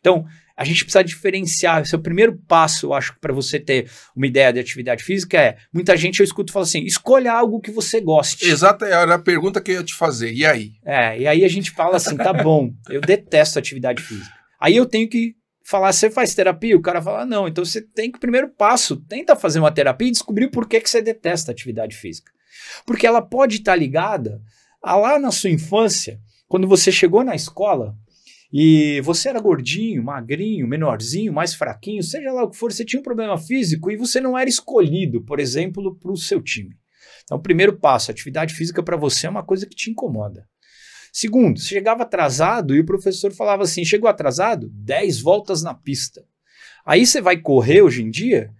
Então, a gente precisa diferenciar. Esse é o primeiro passo, eu acho, para você ter uma ideia de atividade física. Muita gente eu escuto falar assim, escolha algo que você goste. Exato, era a pergunta que eu ia te fazer. E aí? E aí a gente fala assim, tá bom, eu detesto atividade física. Aí eu tenho que falar, você faz terapia? O cara fala, não. Então você tem que, primeiro passo, tenta fazer uma terapia e descobrir por que você detesta atividade física. Porque ela pode estar ligada a lá na sua infância, quando você chegou na escola e você era gordinho, magrinho, menorzinho, mais fraquinho, seja lá o que for, você tinha um problema físico e você não era escolhido, por exemplo, para o seu time. Então, primeiro passo, atividade física para você é uma coisa que te incomoda. Segundo, você chegava atrasado e o professor falava assim, chegou atrasado? 10 voltas na pista. Aí você vai correr hoje em dia,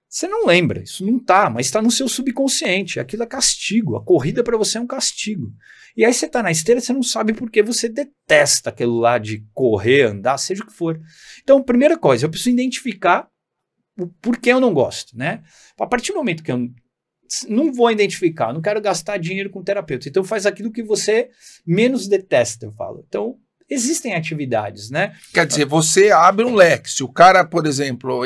você não lembra, isso não tá, mas está no seu subconsciente, aquilo é castigo, a corrida para você é um castigo. E aí você tá na esteira, você não sabe por que você detesta aquilo lá de correr, andar, seja o que for. Então, primeira coisa, eu preciso identificar o porquê eu não gosto, né? A partir do momento que eu não vou identificar, não quero gastar dinheiro com terapeuta, então faz aquilo que você menos detesta, eu falo. Então, existem atividades, né? Quer dizer, você abre um leque. Se o cara, por exemplo,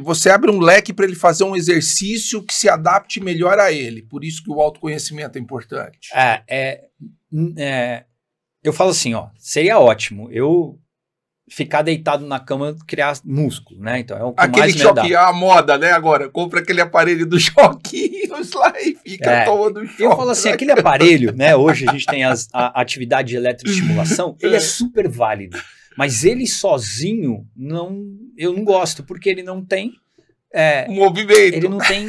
você abre um leque para ele fazer um exercício que se adapte melhor a ele. Por isso que o autoconhecimento é importante. Eu falo assim, ó, seria ótimo eu ficar deitado na cama criar músculo, né? Então é o que aquele mais me choque, a moda, né? Agora, compra aquele aparelho do choquinhos lá e fica tomando choque. Eu falo assim, aquele aparelho, né? Hoje a gente tem a atividade de eletroestimulação, ele é super válido. Mas ele sozinho, eu não gosto, porque ele não tem movimento. Ele não tem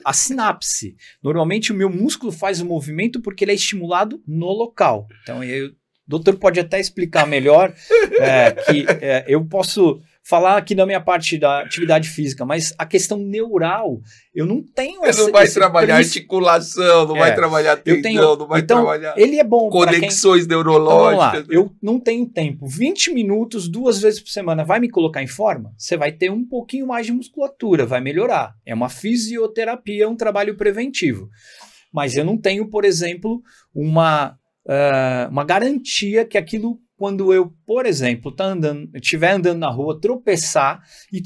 a sinapse. Normalmente o meu músculo faz o movimento porque ele é estimulado no local. Então o doutor pode até explicar melhor que eu posso falar aqui da minha parte da atividade física, mas a questão neural, eu não tenho Você não vai trabalhar articulação, não vai trabalhar tendão, não vai trabalhar ele é bom conexões neurológicas. Então, eu não tenho tempo. 20 minutos, 2 vezes por semana, vai me colocar em forma? Você vai ter um pouquinho mais de musculatura, vai melhorar. É uma fisioterapia, um trabalho preventivo. Mas eu não tenho, por exemplo, uma garantia que aquilo, quando eu, por exemplo, estiver andando na rua, tropeçar e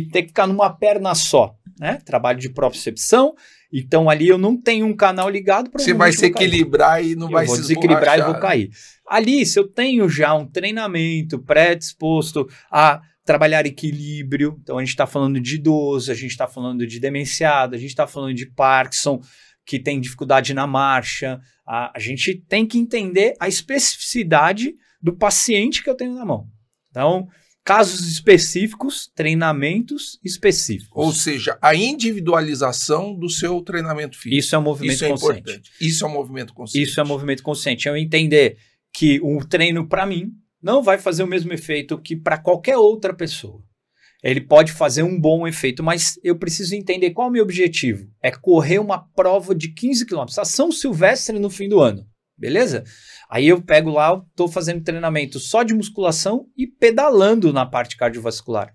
ter que ficar numa perna só, né? Trabalho de propriocepção, então ali eu não tenho um canal ligado. Você vai se equilibrar e não vai se desequilibrar e vou cair. Ali, se eu tenho já um treinamento predisposto a trabalhar equilíbrio, então a gente está falando de idoso, a gente está falando de demenciado, a gente está falando de Parkinson, que tem dificuldade na marcha, a gente tem que entender a especificidade do paciente que eu tenho na mão. Então, casos específicos, treinamentos específicos. Ou seja, a individualização do seu treinamento físico. Isso é um movimento consciente. Importante. Isso é um movimento consciente. Isso é um movimento consciente. Eu entender que o treino, para mim, não vai fazer o mesmo efeito que para qualquer outra pessoa. Ele pode fazer um bom efeito, mas eu preciso entender qual é o meu objetivo. É correr uma prova de 15 km, a São Silvestre no fim do ano, beleza? Aí eu pego lá, estou fazendo treinamento só de musculação e pedalando na parte cardiovascular.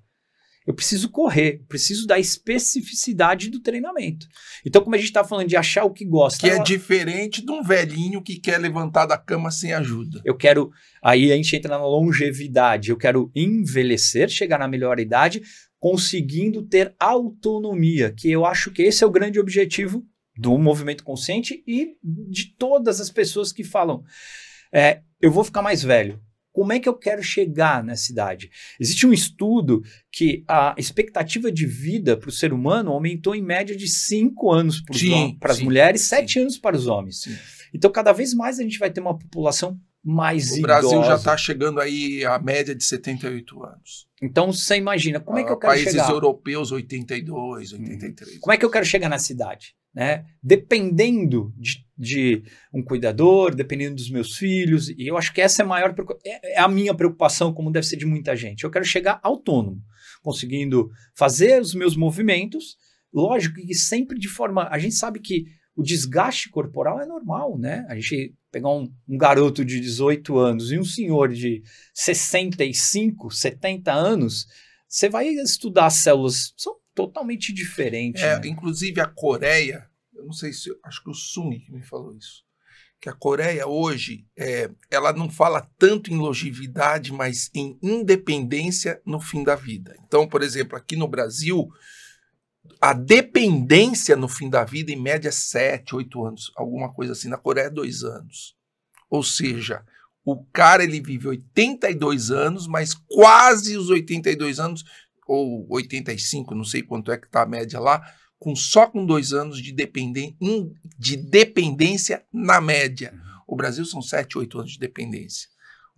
Eu preciso correr, preciso da especificidade do treinamento. Então, como a gente está falando de achar o que gosta... Que é diferente de um velhinho que quer levantar da cama sem ajuda. Eu quero... Aí a gente entra na longevidade. Eu quero envelhecer, chegar na melhor idade, conseguindo ter autonomia, que eu acho que esse é o grande objetivo do movimento consciente e de todas as pessoas que falam eu vou ficar mais velho. Como é que eu quero chegar nessa idade? Existe um estudo que a expectativa de vida para o ser humano aumentou em média de 5 anos para as mulheres, 7 anos para os homens. Sim. Então, cada vez mais a gente vai ter uma população mais idosa. O Brasil já está chegando aí a média de 78 anos. Então, você imagina, como é que eu quero chegar? Países europeus, 82, 83. Como é que eu quero chegar nessa idade? Né? Dependendo de um cuidador, dependendo dos meus filhos, e eu acho que essa é a minha preocupação, como deve ser de muita gente. Eu quero chegar autônomo, conseguindo fazer os meus movimentos, lógico que sempre de forma... A gente sabe que o desgaste corporal é normal, né? A gente pegar um garoto de 18 anos e um senhor de 65, 70 anos, você vai estudar as células, são totalmente diferentes. Inclusive a Coreia, eu não sei se... Acho que o Sung que me falou isso. que a Coreia hoje, ela não fala tanto em longevidade, mas em independência no fim da vida. Então, por exemplo, aqui no Brasil, a dependência no fim da vida, em média, 7, 8 anos, alguma coisa assim. Na Coreia, 2 anos. Ou seja, o cara ele vive 82 anos, mas quase os 82 anos, ou 85, não sei quanto é que está a média lá, só com 2 anos de dependência na média. O Brasil são 7, 8 anos de dependência.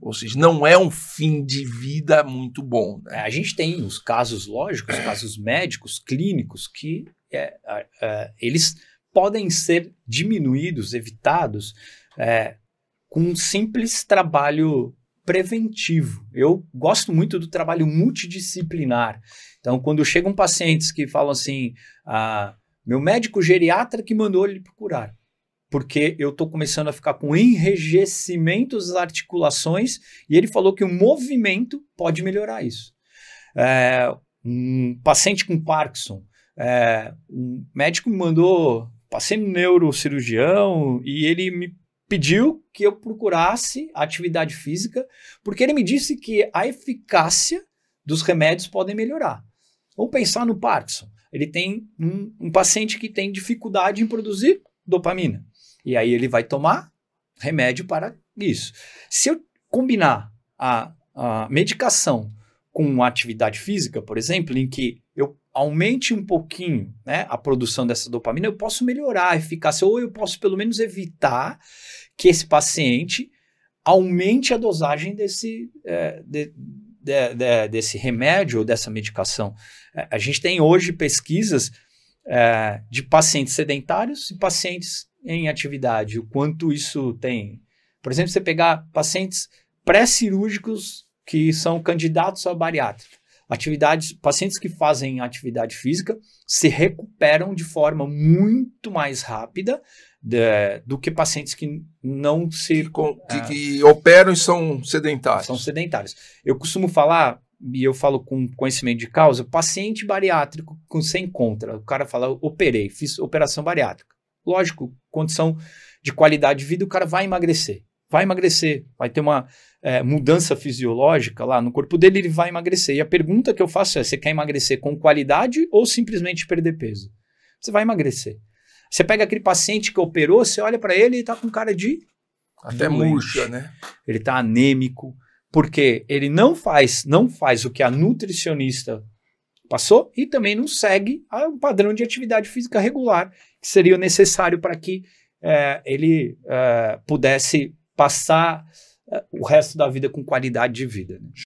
Ou seja, não é um fim de vida muito bom. Né? A gente tem os casos lógicos, casos médicos, clínicos, que eles podem ser diminuídos, evitados, com um simples trabalho preventivo. Eu gosto muito do trabalho multidisciplinar. Então, quando chegam pacientes que falam assim, meu médico geriatra que mandou ele procurar, porque eu estou começando a ficar com enrijecimento das articulações e ele falou que o movimento pode melhorar isso. Um paciente com Parkinson, um médico me mandou, passei no neurocirurgião e ele me pediu que eu procurasse atividade física, porque ele me disse que a eficácia dos remédios podem melhorar. Vamos pensar no Parkinson. Ele tem um paciente que tem dificuldade em produzir dopamina. E aí ele vai tomar remédio para isso. Se eu combinar a medicação com atividade física, por exemplo, em que eu aumente um pouquinho, né, a produção dessa dopamina, eu posso melhorar a eficácia, ou eu posso pelo menos evitar que esse paciente aumente a dosagem desse remédio ou dessa medicação. A gente tem hoje pesquisas de pacientes sedentários e pacientes em atividade, o quanto isso tem. Por exemplo, você pegar pacientes pré-cirúrgicos que são candidatos à bariátrica. Pacientes que fazem atividade física se recuperam de forma muito mais rápida do que pacientes que não se... Que operam e são sedentários. São sedentários. Eu costumo falar, e eu falo com conhecimento de causa, paciente bariátrico que você encontra, o cara fala, operei, fiz operação bariátrica. Lógico, condição de qualidade de vida, o cara vai emagrecer, vai ter uma mudança fisiológica lá no corpo dele, ele vai emagrecer. E a pergunta que eu faço é, você quer emagrecer com qualidade ou simplesmente perder peso? Você vai emagrecer. Você pega aquele paciente que operou, você olha para ele e está com cara de... Até murcha, né? Ele está anêmico, porque ele não faz o que a nutricionista passou e também não segue um padrão de atividade física regular que seria necessário para que ele pudesse passar o resto da vida com qualidade de vida. Né?